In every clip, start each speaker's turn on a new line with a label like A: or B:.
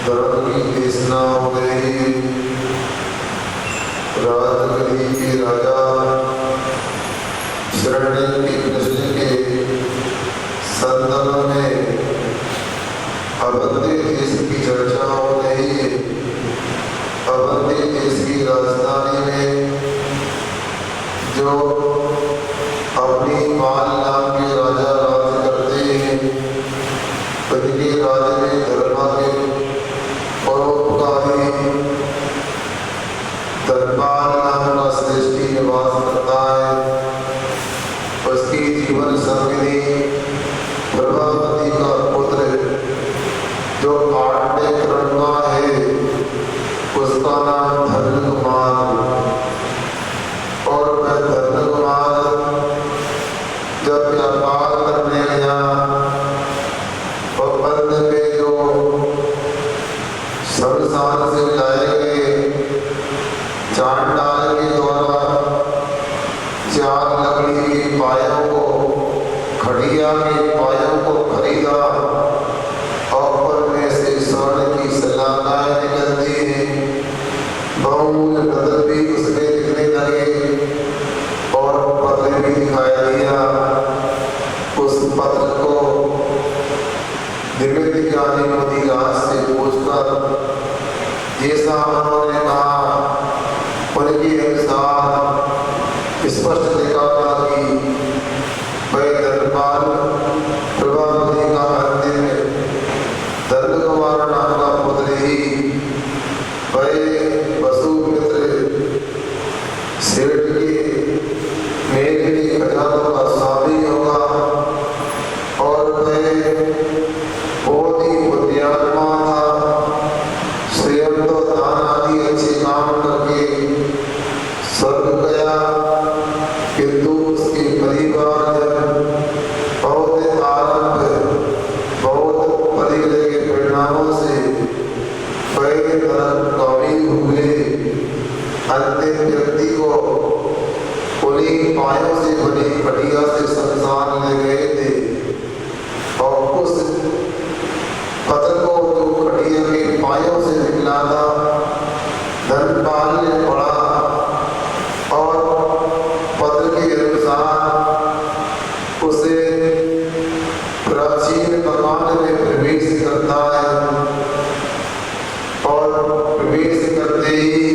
A: धर्म की देशना हो गई। राजगरी के राजा शरण के कृष्ण के संदर्भ में अवंती देश की चर्चा हो रही है। अवंती देश की राजधानी में जो अपनी माल नाम के राजा राज करते हैं, उनके राज्य में धर्म के परोपकारी धर्मपाल नाम का श्रेष्ठी निवास करता है। उसकी जीवन संगिनी प्रभावती का पुत्र जो 8वें क्रम का है, उसका नाम धर्म कुमार। और वह धर्म कुमार जब व्यापार करने गया और बंद में जो शमशान से लाए गए चांडाल के द्वारा 4 लकड़ी की पायों को, खड़िया की पायों को खरीदा और ऊपर में से स्वर्ण की सलाखाएं निकलती हैं। बहुमूल्य रत्न भी उसमें दिखने लगे और पत्र भी दिखाई दिया। उस पत्र को दिव्य ज्ञानी मोतीराज से पूछकर जैसा उन्होंने कहा उनकी अनुसार स्पष्ट लिखा था कि वह धर्मपाल प्रभावती का अंतिम धर्म कुमार नाम का पुत्र ही वह वसुमित्र सेठ के मेघनी खजानों का स्वामी होगा। और वह बहुत ही बुद्धिमान था। स्वयं तो दान आदि अच्छे काम करके स्वर्ग गया, किंतु उसके परिवार बहुत आरंभ बहुत बड़े के परिणामों से वह नरकगामी हुए। अंतिम व्यक्ति को उन्हीं पायों से बनी खटिया से शमशान ले गए थे और उस पत्र को जो खटिया के पायों से निकला था धर्मपाल ने पढ़ा और पत्र के अनुसार उसे प्राचीन मकान में प्रवेश करता है और प्रवेश करते ही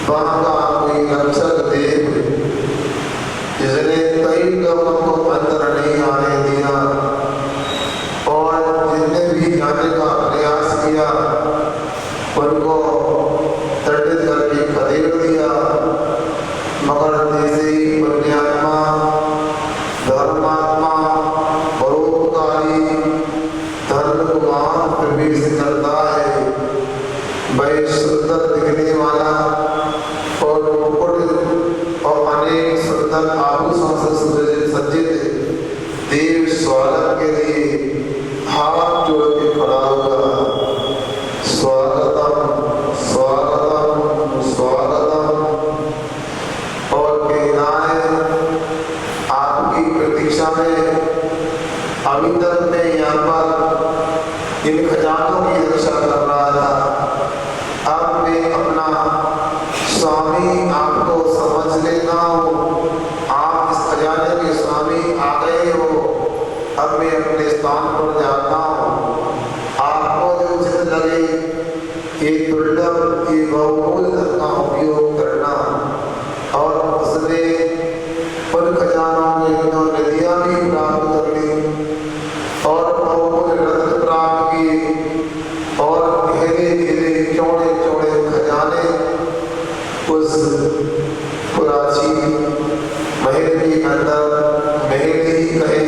A: वहाँ का कोई रक्षक देव जिसने कई लोगों को अंदर नहीं आने दिया और जिसने भी जाने का प्रयास किया उनको दंडित करके खदेड़ दिया। मगर जैसे ही पुण्यात्मा धर्मात्मा परोपकारी धर्म कुमार प्रवेश करता है, वह सुंदर दिखने वाला और मुकुट और अनेक सुंदर आभूषणों से सज्जित देव स्वागत के लिए हाथ जोड़ के खड़ा होगा। स्वागतम स्वागतम स्वागतम। और कहना है आपकी प्रतीक्षा में अभी तक मैं यहाँ पर इन खजानों की रक्षा कर रहा था। अब मैं अपना स्वामी आपको समझ लेता हूँ। आप इस खजाने के स्वामी आ गए हो। अब मैं अपने स्थान पर जाता हूँ। आपको जो उचित लगे ये दुर्लभ ये बहुमूल्य धन का उपयोग करना। और उसने उन खजानों में जो नदियाँ भी प्राप्त कर ली और बहुमूल्य रत्न प्राप्त किए और धीरे धीरे चौड़े चौड़े खजाने उस प्राचीन महल के अंदर, महल ही कहे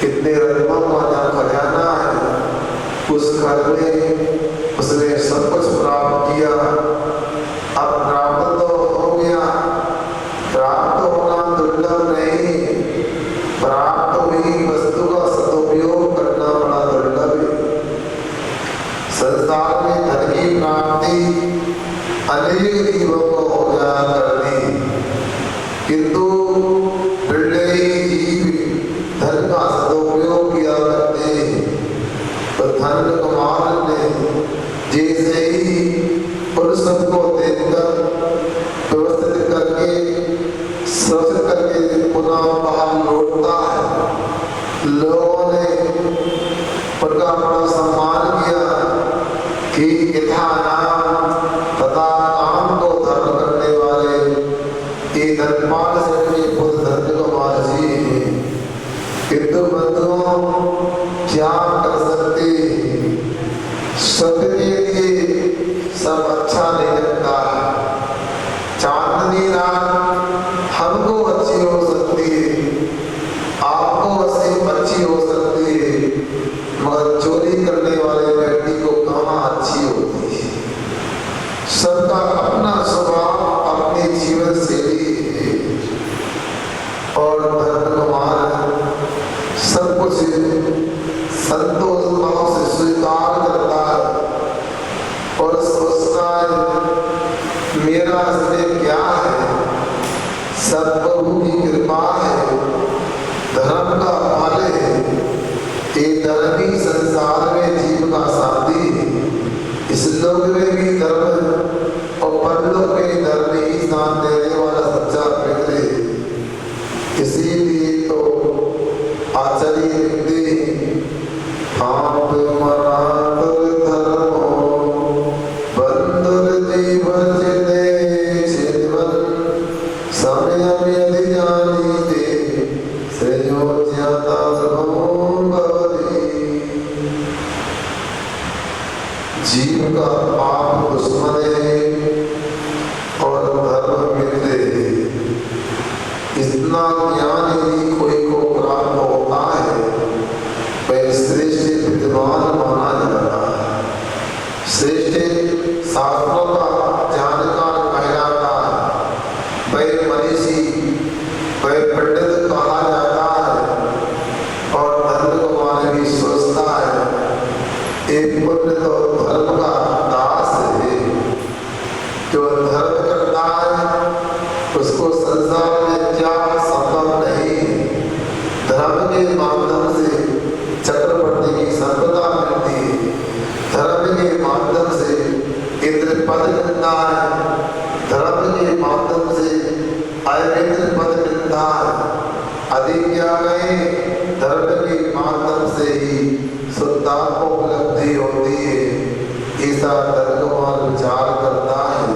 A: कितने रत्नों का खजाना है, उस घर में उसने सब कुछ प्राप्त किया। अब प्राप्त तो हो गया, प्राप्त होना दुर्लभ नहीं, प्राप्त हुई वस्तु का सदुपयोग करना बड़ा दुर्लभ है। संसार में धन की प्राप्ति अनेक जीवों को हो जाया करती, किंतु बिरले ही जीव धन का सदुपयोग किया करते। तो धन कुमार ने जैसे ही उन सबको देखकर व्यवस्थित करके सुरक्षित करके पुनः बाहर लौटता है। लोगों ने उनका बड़ा सम्मान किया कि यथा नाम तथा काम को धर्म करने वाले ये धर्मपाल से पुत्र धर्मकुमार जी हैं। किंतु बंधुओं क्या कर सकते, सबके लिए सब अच्छा नहीं लगता है। चांदनी रात हमको अच्छी हो सकती है, आपको अच्छी हो सकती है, मगर चोरी करने वाले व्यक्ति को कहाँ अच्छी होती है। सबका अपना स्वभाव, अपनी जीवन शैली है और धर्मकुमार सब कुछ संतोष भाव से स्वीकार करता है और सोचता है मेरा इसमें क्या है, सब प्रभु की कृपा है, धर्म का फल है, ये धर्मी संसार में जीव का साथी है। इस लोक में भी धर्म और परलोक में धर्म ही साथ देने वाला सच्चा मित्र है। इसीलिए तो आचार्य लिखते हैं, आप मरातर धर्मो बंधुर जीवन चिन्हे चिन्वन समय यदि जानी दे श्रेयो ज्ञाता धर्मो भवति। जीव का पाप दुश्मन है और धर्म मित्र है। इतना ज्ञान यदि कोई को प्राप्त होता है वह श्रेष्ठ विद्वान माना जाता है, श्रेष्ठ शास्त्रों का जानकार कहलाता है, वह मनीषी वह पंडित कहा जाता है। और धर्मकुमार भी सोचता है एक पुण्य तो धर्म का दास है, जो धर्म करता है उसको संसार में क्या संभव नहीं है। धर्म के माध्यम से चक्रवर्ती की संपदा मिलती है, धर्म के माध्यम से इंद्र पद मिलता है, धर्म के माध्यम से अयमित्र पद मिलता है। अधिक क्या गए, धर्म के माध्यम से ही शुद्धा को उपलब्धि होती है। ऐसा धर्मकुमार विचार करता है,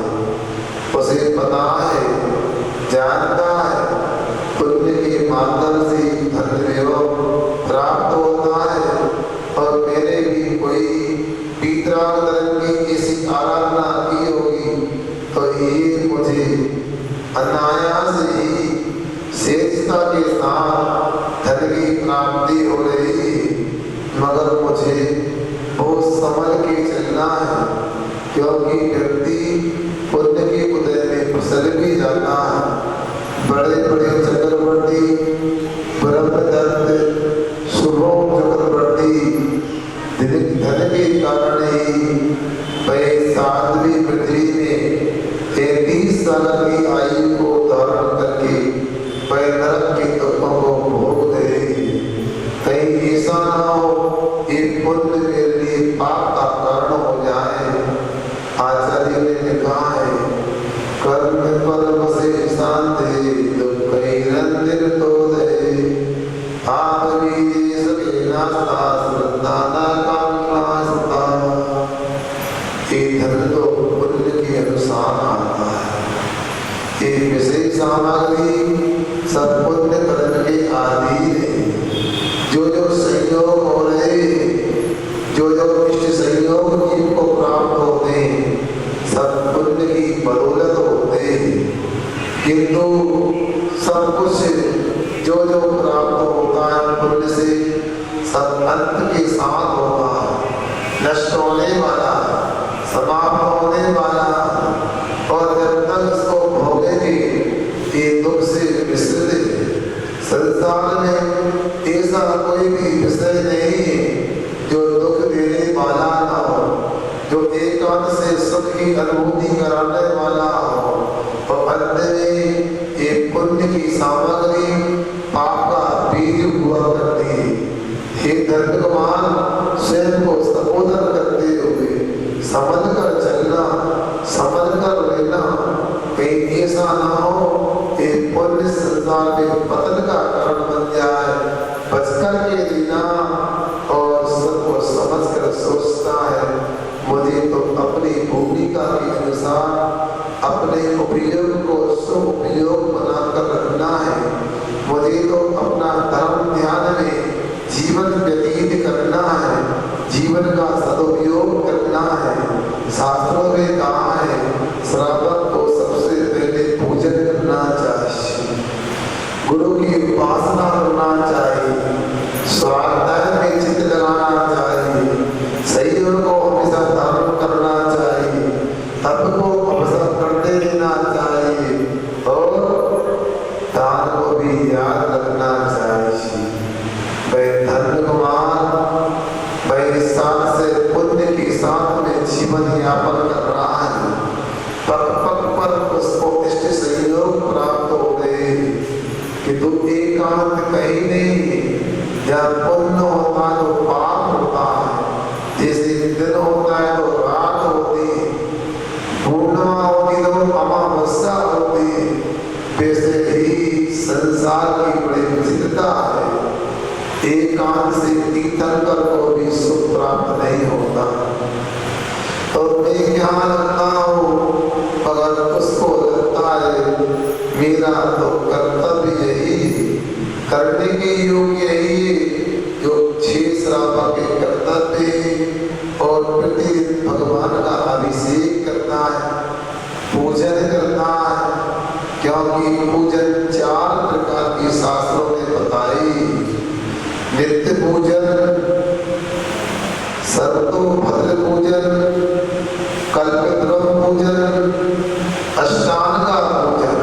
A: उसे पता है, जानता है पुण्य के माध्यम से धर्म प्राप्त होता है। और मैंने भी कोई पीतराग धर्म की ऐसी आराधना की होगी तो ये मुझे अनायास ही शेषता के साथ धन की प्राप्ति हो रही है। मगर मुझे बहुत संभल के चलना है, क्योंकि व्यक्ति पुण्य के उदय में फिसल भी जाता है। बड़े बड़े चक्रवर्ती ब्रह्मदत्त शुभम चक्रवर्ती धन के कारण ही वह साध्वी पृथ्वी में 33 साल की आयु को धारण करके वह नरक के दुखों को भोग दे। कहीं ऐसा न हो ये पुण्य मेरे लिए पाप का कारण हो जाए। आचार्य ने लिखा है, कर्म पर बसे शांति दुख रंजित तो दे, आप भी सके नास्ता श्रद्धा ना कामना सुता। ये धर्म तो पुण्य के अनुसार आता है। ये विशेष सामग्री सब पुण्य कर्म के आदि है। जो जो संयोग हो रहे, जो जो इष्ट संयोग जीव को प्राप्त होते हैं, सब पुण्य की बदौलत होते हैं। किंतु सब कुछ जो जो प्राप्त होता है पुण्य से सब अंत के साथ होता है, नष्ट होने वाला, समाप्त होने वाला। और जब तक इसको भोगेंगे ये दुख से मिश्रित है। संसार में ऐसा कोई भी विषय नहीं है जो दुख देने वाला ना हो, जो एकांत से सुख की अनुभूति कराने वाला हो। और अंत में ये पुण्य की सामग्री पाप का बीज हुआ करती है। हे धर्मकुमार, स्वयं को संबोधन करते हुए समझ जीवन का सदुपयोग करना है। शास्त्रों में कहा है श्रावक को सबसे पहले पूजन करना चाहिए, गुरु की उपासना करना चाहिए, स्वाध्याय में चित्त लगाना चाहिए, संयम को हमेशा धारण करना चाहिए, तप को अवसर करते देना चाहिए और दान को भी याद रखना चाहिए। वह धन कुमार वह साथ से पुण्य के साथ में जीवन यापन कर रहा है, पग पग पर उसको इष्ट संयोग प्राप्त हो गए कि तू एकांत कहीं नहीं, या पुण्य होता है तो पाप होता है, जैसे दिन होता है तो रात होती है, पूर्णिमा होती तो अमावस्या होती है, वैसे ही संसार की बड़ी विचित्रता है। एकांत से तीर्थंकर को भी सुख प्राप्त नहीं होता। तो मैं क्या लगता हूँ, अगर उसको लगता है मेरा तो कर्तव्य यही करने के योग्य यही जो 6 श्रावक के कर्तव्य और प्रतिदिन भगवान का अभिषेक करना है, पूजन करना है, क्योंकि पूजन 4 प्रकार की शास्त्रों ने बताई। नित्य पूजन, सर्वतोभद्र पूजन, कल्पद्रुम पूजन, अष्टांगा पूजन।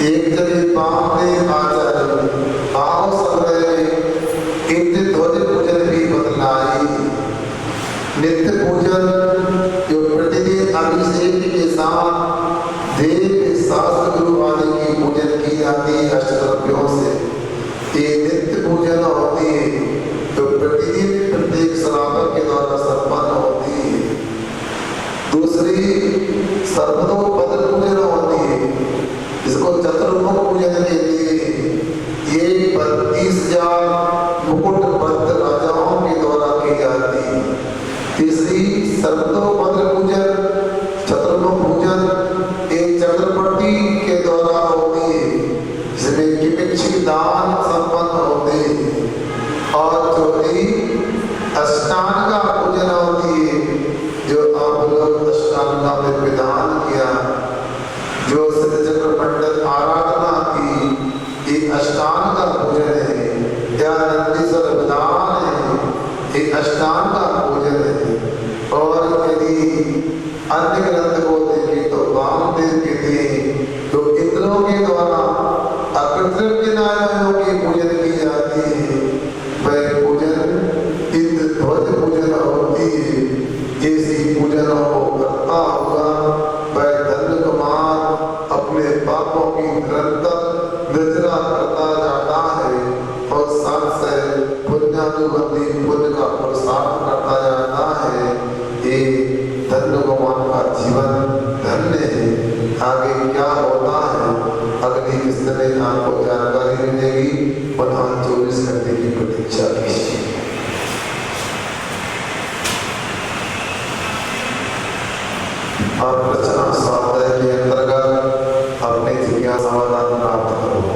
A: एक जगह बाप ने आचार्य भाव संग्रह इंद्र ध्वज पूजन भी बतलाई। नित्य पूजन जो प्रतिदिन अभिषेक के साथ देव शास्त्र गुरु आदि की पूजन की जाती है अष्टद्रव्यों से, ये नित्य पूजन होती है जो प्रतिदिन प्रत्येक श्रावक के द्वारा संपन्न होती है। दूसरी सर्वतोपद्र पूजन होती है, इसको चतुर्मुख पूजन कहते हैं। ये 32,000 मुकुटबद्ध राजाओं के द्वारा की जाती है। तीसरी सर्वतोपद्र पूजन, चतुर्मुख पूजन एक चक्रवर्ती के द्वारा होती है, जिसमें किमिच्छिक दान संपन्न होते हैं। और चौथी अष्टांगा पूजन होती है, जो आप लोग अष्टांगा में विधान किया, जो सिद्ध चक्र मंडल आराधना की, ये अष्टांगा पूजन है, या नंदीश्वर विधान है, ये अष्टांगा पूजन है। और यदि अन्य ग्रंथ को देखें तो वामदेव कहते हैं तो इंद्रों के द्वारा अकृत्रिम नारायणों की पूजन की जाती है, वह पूजन इंद्र ध्वज पूजन होती है। ऐसी पूजनों को करता हुआ वह धन कुमार अपने पापों की निरंतर निर्जरा करता जाता है और साथ से पुण्यानुबंधी पुण्य का प्रसाद करता जाता है। ये धन्य कुमार का जीवन धन्य है। आगे क्या होता है अगली किस्त में आपको जानकारी मिलेगी। 24 घंटे की प्रतीक्षा कीजिए। और रचना स्वाध्याय के अंतर्गत अपने जिज्ञासा समाधान प्राप्त करो।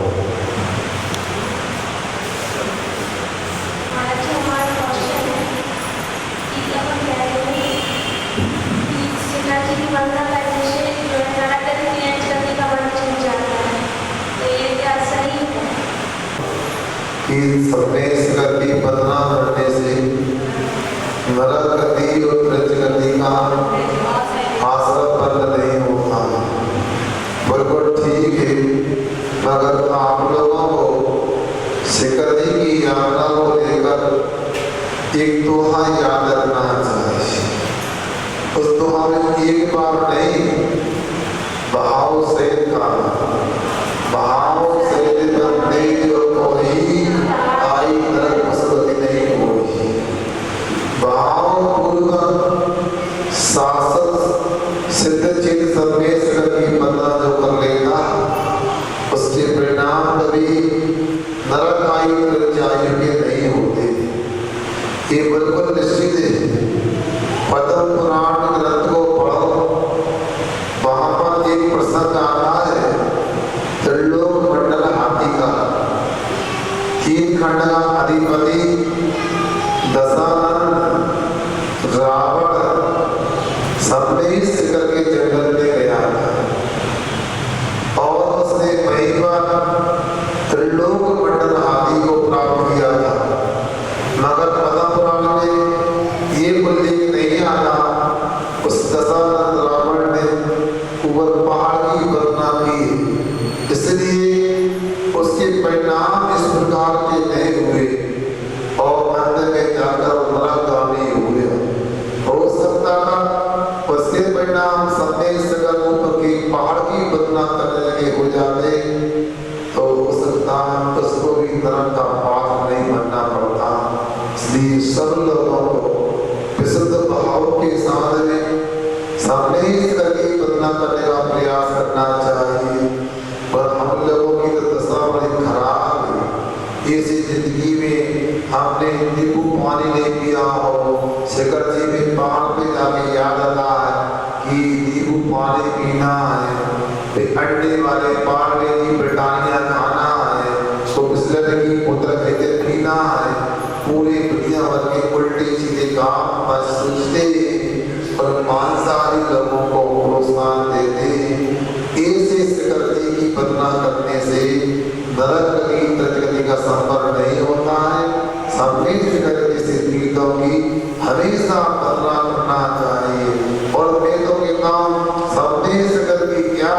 A: सर्वेश्वर की वंदना करने से नरक गति और ब्रज गति का आश्रय बंद नहीं होता। बिल्कुल ठीक है, मगर आप लोगों को शिखर जी की यात्रा को लेकर एक दोहा याद रखना चाहिए। उस दोहा में एक बार नहीं, भाव से का भाव से बंदे जो कोई आई नरक मसलती नहीं होगी। भाव पूर्वक शासक सिद्ध चित सर्वेश्वर की वंदना जो कर लेगा उसके परिणाम कभी नरक आयु जायु के नहीं होते। ये बिल्कुल निश्चित है। पद्म पुराण ग्रंथ को पढ़ो, वहां पर एक प्रसंग आता है त्रिलोक मंडल हाथी का। 3 खंड का अधिपति दशानन पहाड़ की बदना करने लगे हो जाते तो हो सकता उसको भी नरक का पात्र नहीं बनना पड़ता। इसलिए सब लोगों को विशुद्ध भाव के साथ में सामने करके बदना करने का प्रयास करना चाहिए। पर हम लोगों की तो दशा बड़ी खराब है। इसी जिंदगी में हमने नींबू पानी नहीं पिया हो, शिखर जी में पहाड़ पे जाके याद आता है कि नींबू पानी पीना है, अंडे वाले पार्ले की ब्रिटानिया खाना है, उसको बिस्लरी की बोतल खरीदे पीना है। पूरी दुनिया भर के उल्टे सीधे काम बस सोचते और मांसाहारी लोगों को प्रोत्साहन देते। ऐसे शिखर जी की बदना करने से नरक की तृतीय का संपर्क नहीं होता है। सामने शिखर जैसे पीड़ितों की हमेशा बदला करना चाहिए। और मैं तो कहता हूँ सामने शिखर की क्या,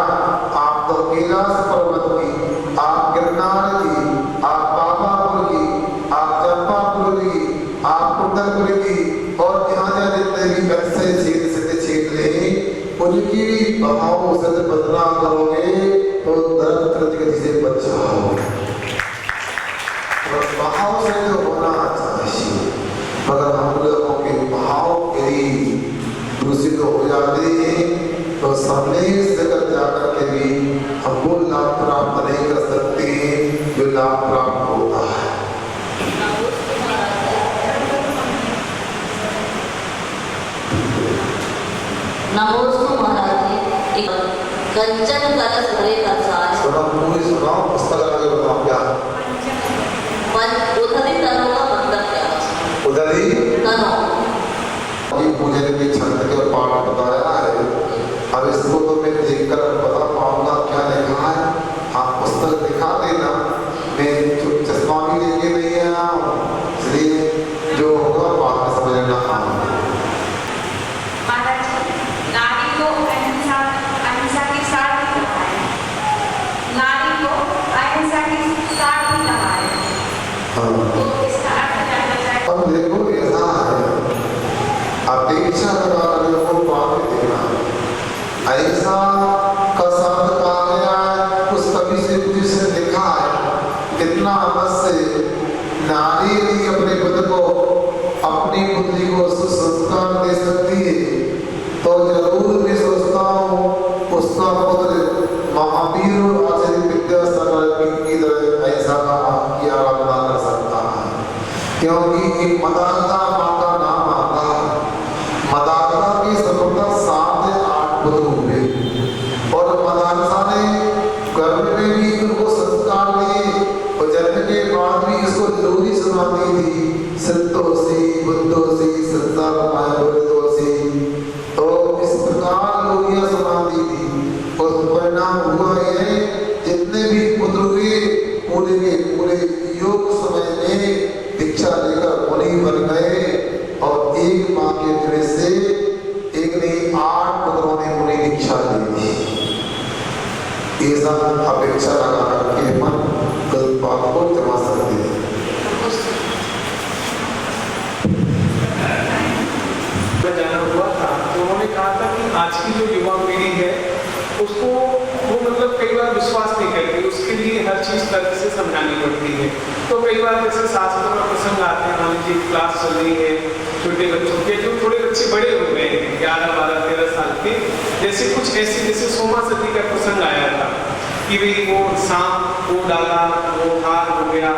A: आप तो कैलाश पर्वत की, आप गिरनार की, आप पावापुर की, आप चंपापुर की, आप कुंडलपुर की और यहाँ जितने भी अच्छे क्षेत्र हैं उनकी बहाव से बदला करोगे तो नरक तृतीय से बच जाओगे। बहाव से जो होना चाहिए, मगर हम लोगों के बहाव यदि दूषित हो जाते हैं तो सामने से कर जाकर के भी हम वो लाभ प्राप्त नहीं कर सकते हैं जो लाभ प्राप्त होता है।
B: नमोस्तु महाराज जी, एक कंचन कलश भरे प्रसाद
A: सुनो, पूरी सुनाओ, पुस्तक लगा के बताओ क्या
B: उधरी तनों का मतलब क्या है?
A: उधरी
B: तनों
A: ये पूजन के छंद के पाठ बताया है। अब इसको तो मैं देखकर बता पाऊंगा क्या लिखा है। आप पुस्तक दिखा देना, मैं चश्मा भी लेके नहीं आया हूँ, इसलिए जो होगा बात में समझ लेना।
C: नारी को अहिंसा के साथ ही लगाए, नारी को अहिंसा के साथ ही लगाए। तो इसका अर्थ जानना चाहिए।
A: अब देखो ऐसा है, अपेक्षा लगा रहे हो बात में देखना, अहिंसा का शब्द कहा गया है, उस कवि से कुछ से लिखा है कितना अवश्य नारी यदि अपने पुत्र को, अपनी पुत्री को सुसंस्कार दे सकती है तो जरूर मैं सोचता हूँ उसका पुत्र महावीर और आचार्य विद्यासागर की तरह ऐसा की आराधना कर सकता है। क्योंकि एक मदालता माँ का नाम आता है, मदालता की सफलता 7 या 8 पुत्र हुए और मदालता ने गर्भ में भी उनको संस्कार दिए और जन्म के बाद भी इसको लोरी सुनाती थी, संतोषी बुद्धोषी संसार मायासी, तो इस प्रकार लोरियां सुनाती थी। और परिणाम हुआ यह, जितने भी पुत्र हुए पूरे के पूरे योग समय में दीक्षा लेकर मुनि बन गए और एक माँ के दृढ़ से एक नहीं 8 पुत्रों ने मुनि दीक्षा ली थी। ऐसा अपेक्षा लगा करके मन गलत बात को जमा सकते हैं।
D: जाना हुआ था तो उन्होंने कहा था कि आज की जो युवा पीढ़ी है उसको वो मतलब कई बार विश्वास नहीं करती, उसके लिए हर चीज तर्क से समझानी पड़ती है। तो कई बार जैसे शास्त्रों में प्रसंग आते हैं, मान लीजिए क्लास चल रही है छोटे बच्चों के, जो थोड़े बच्चे बड़े हो गए हैं 11, 12, 13 साल के, जैसे कुछ ऐसे जैसे सोमा सती का प्रसंग आया था कि भाई वो सांप को डाला, वो हार हो गया।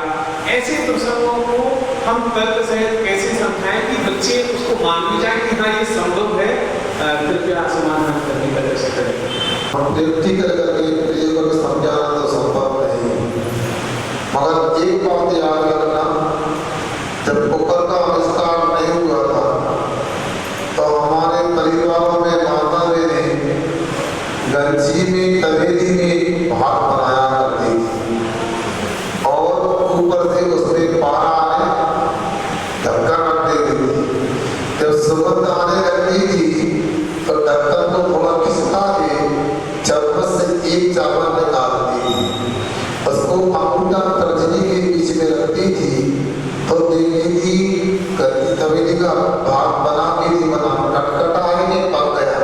D: ऐसे प्रसंगों को हम तर्क सहित कैसे समझाएं कि बच्चे उसको मान भी जाए कि हाँ ये संभव है, कृपया समाधान करने का प्रयास करें।
A: हम व्यक्ति करके समझाना तो संभव नहीं, मगर एक बात याद रखना, जब कुकर का आविष्कार नहीं हुआ था तो हमारे परिवारों में माता ने गंजी में तवेली में भात बनाया करती थी और ऊपर से उसमें पारा आने ढक्कन रख देती थी। जब सुगंध आने लगती थी तो ढक्कन को थोड़ा खिसका के चम्मच से एक चावल निकालती थी, उसको अंगूठा तर्जनी के बीच में रखती थी तो देखती थी तवेली का भात बना के नहीं बना, कटकटा ही नहीं पक गया,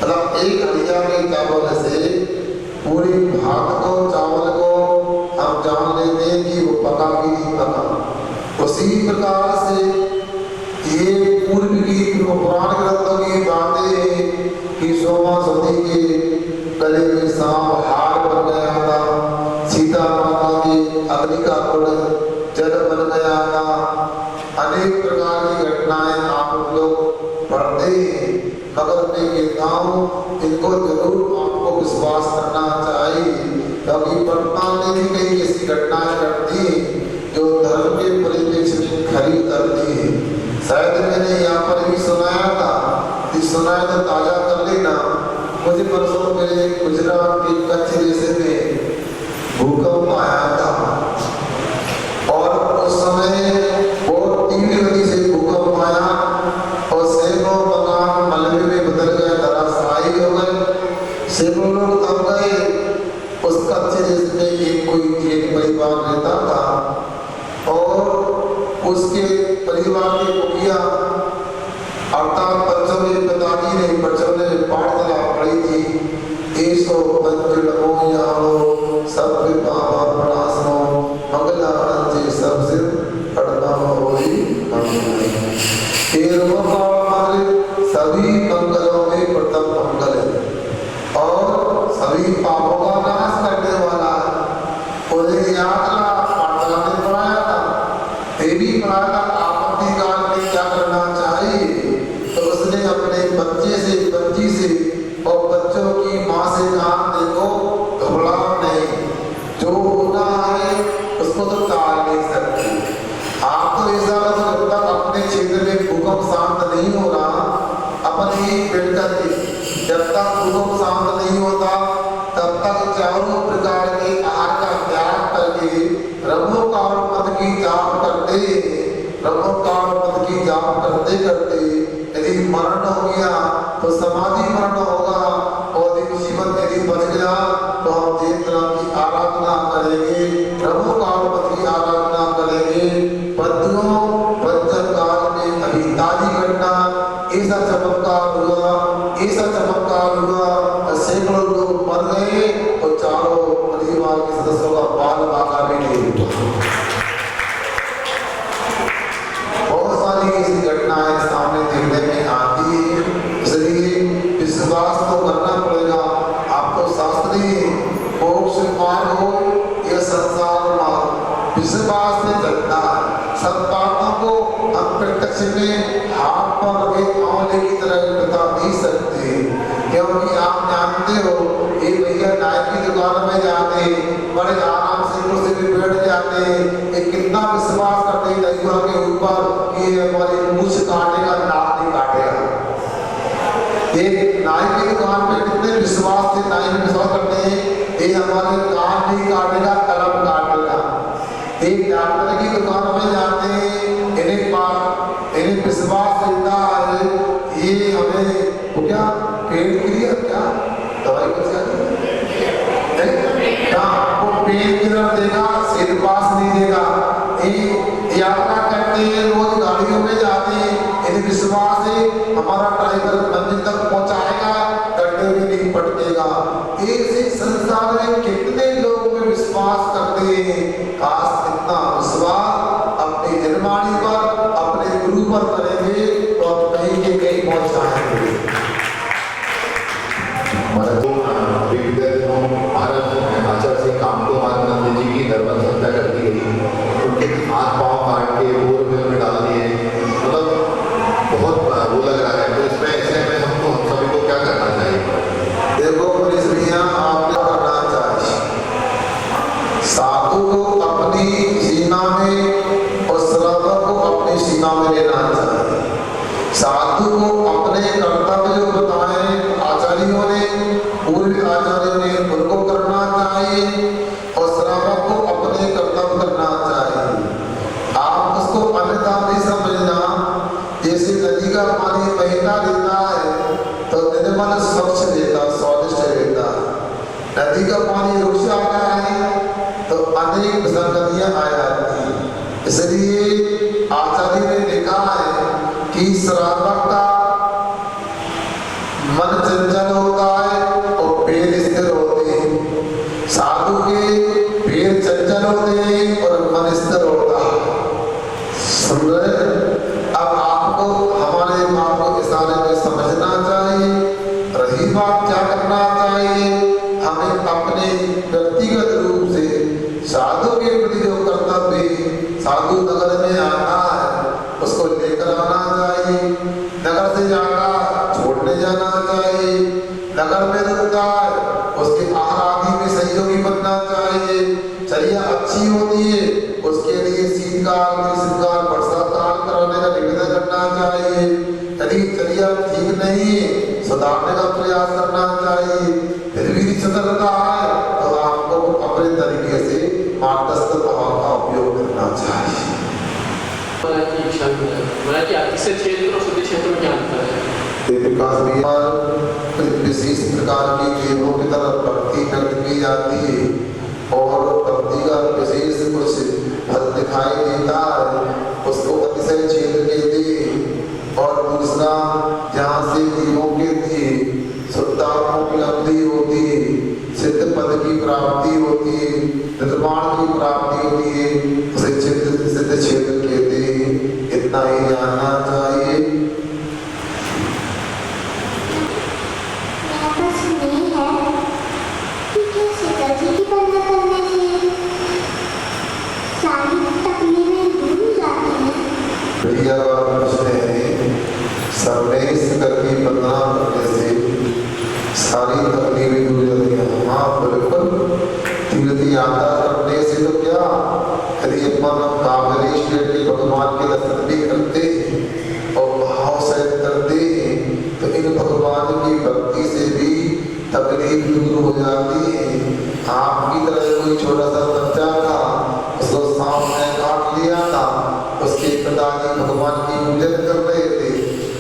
A: मतलब एक हड़िया में चावल ये पूर्व की पुराण ग्रंथों की बातें हैं कि सोमावती के गले में सांप हार बन गया था, सीता माता के अग्नि का कुंड जल बन गया था। अनेक प्रकार की घटनाएं आप लोग पढ़ते हैं, मगर मैं कहता हूँ इनको जरूर आपको विश्वास करना चाहिए, क्योंकि वर्तमान में भी कई ऐसी घटनाएं घटती हैं जो धर्म के परिप्रेक्ष्य में खरी उतरती है। शायद मैंने यहाँ पर भी सुनाया था, सुनाया तो ताजा कर लेना। मुझे परसों पहले गुजरात के कच्छ जिले में भूकंप आया था और उस समय बहुत तीव्र गति से भूकंप आया और सैकड़ों मकान मलबे में बदल गए, धराशायी हो गए, सैकड़ों लोग दब गए। उस कच्छ जिले में एक कोई जेठ परिवार रहता था और उसके परिवार के मुखिया अर्थात बच्चों के पिताजी ने बच्चों ने पाठशाला पढ़ी थी। ऐसो पंचड़ो यारो सब बाबा प्रणासनो मंगलारन से सब सिर अड़ना होई मंगल। सभी मंगलों में प्रथम मंगल है और सभी पापों का नाश करने वाला है। उन्हें याद रहा, पाठशाला में पढ़ाया था, ये भी पढ़ाया था आपत्ति काल में क्या करना चाहिए। तो उसने अपने बच्ची से और बच्चों की माँ से कहा, देखो घबराओ नहीं, जो होना है उसको तो टाल नहीं सकते। आप तो ऐसा जब तक अपने क्षेत्र में भूकंप शांत नहीं हो रहा, अपने ही बैठ करके जब तक भूकंप शांत नहीं होता तब तक चारों प्रकार के आहार का त्याग करके ब्रह्मोकार पद की जाप करते करते यदि मरण हो गया तो समाधि मरण होगा और यदि जीवन यदि बच गया तो हम देवता की आराधना करेंगे, ब्रह्मोकार पद की आराधना करेंगे। बद्रियों बंधन काल में अभी ताजी घटना ऐसा चमत्कार हुआ, सैकड़ों लोग मर गए और चारों परिवार के सदस्यों का बाल बाका भी नहीं हुआ। बहुत सारी ऐसी घटनाएं सामने देखने में आती है, इसलिए विश्वास तो करना पड़ेगा। आपको शास्त्रीय मोक्ष मार्ग हो या संसार मार्ग, विश्वास से चलता है। सब बातों को हम प्रत्यक्ष में हाथ पर रखे आंवले की तरह बता नहीं सकते, क्योंकि आप जानते हो ये भैया नाई की दुकान में जाते बड़े आराम से कुर्सी पे बैठ जाते, ये कितना विश्वास करते हैं दही के ऊपर कि हमारी मूछ काटेगा, नाक नहीं काटेगा। एक नाई की दुकान पे कितने विश्वास से नाई में विश्वास करते हैं, ये हमारे कान नहीं काटेगा, कलम काटेगा। एक डॉक्टर की दुकान में जाते हैं, इन्हें विश्वास रहता है ये हमें क्या पेट के लिए क्या दवाई वो पेट किलर देगा, सिर पास नहीं देगा। यात्रा करते हैं, रोज गाड़ियों में जाते हैं, इन्हें विश्वास है हमारा ड्राइवर मंजिल तक पहुंचाएगा, गड्ढे में नहीं पटकेगा। ऐसे संसार में कितने लोग में विश्वास करते हैं, खास इतना विश्वास अपनी निर्माणी पर अपने गुरु पर करेंगे तो आप कहीं के कहीं पहुंच जाएंगे।
E: आचार्य सिंह कामको महानंद जी की नर्मद हत्या कर दी गई, उनके हाथ पांव काट के बोर में डाल दिए, मतलब बहुत वो लग रहा है। तो इसमें ऐसे में हम सभी को क्या करना चाहिए?
A: देखो पुलिस भैया, आपने करना चाहिए साधु को अपनी सीमा में और श्रद्धा को अपनी सीमा में लेना चाहिए। साधु को अपने कर्तव्य जो बताए आचार्यों ने, पूर्व आचार्यों ने, उनको करना चाहिए और श्रावक को अपने कर्तव्य करना चाहिए। आप उसको अन्यथा नहीं समझना। जैसे नदी का पानी बहता रहता है तो निर्मल स्वच्छ रहता, स्वादिष्ट रहता है। नदी का पानी रुक जाता है तो अनेक संगतियां आ जाती हैं। इसलिए आचार्य ने लिखा है कि श्रावक का मन चंचल होता है और पैर स्थिर होते हैं, साधु के पैर चंचल होते हैं और मन स्थिर होता है। सुन रहे? अब आपको सुधारने का प्रयास करना चाहिए। फिर भी नहीं सुधर रहा है तो आपको अपने तरीके से मार्गदर्शक भाव का उपयोग करना चाहिए।
F: महाराज की इच्छा भी है। महाराज जी अतिशय क्षेत्र और शुद्धि क्षेत्र में क्या अंतर है?
A: विकास भी पर विशेष प्रकार की देवों की तरफ भक्ति व्यक्त की जाती है और भक्ति का विशेष कुछ फल दिखाई देता है, उसको अतिशय क्षेत्र कहते हैं। और दूसरा जहाँ से देवों के लिए शुद्धताओं की उपलब्धि होती है, सिद्ध पद की प्राप्ति होती है, निर्माण की प्राप्ति होती है, उसे सिद्ध क्षेत्र कहते हैं। इतना ही जानना चाहिए। सर्वेश करके बदनाम करने से सारी तकलीफें दूर जाती हैं। हाँ बिल्कुल, तीर्थ यात्रा करने से तो क्या, यदि अपन कावेरी स्टेट के भगवान के दर्शन भी करते और भाव से करते तो इन भगवान की भक्ति से भी तकलीफ दूर हो जाती है। आपकी तरह कोई छोटा सा बच्चा था, उसको सांप ने काट लिया था, उसके पिताजी भगवान की पूजन कर रहे थे,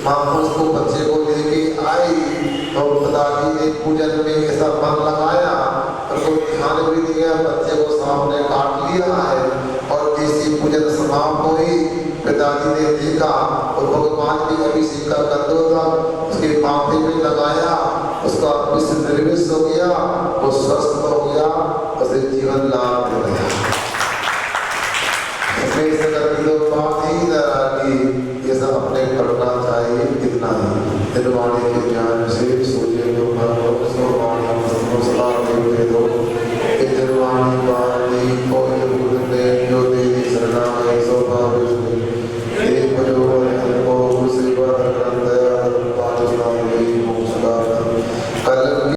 A: माँ उसको बच्चे को लेके आई और पिताजी ने पूजन में ऐसा मन लगाया और को ध्यान भी दिया, बच्चे को सांप ने काट लिया है। और जैसी पूजन समाप्त हुई, पिताजी ने देखा और भगवान की अभिषेक का कंदो था, उसके माथे में लगाया, उसका विष निर्विष हो गया, वो स्वस्थ हो गया, उसे जीवन लाभ मिल गया। बात ही ये सब अपने करना चाहिए। इतना ही निर्वाणी के ज्ञान से सोचे जो निर्वाणी वाणी जो देवी शरणागति स्वभाव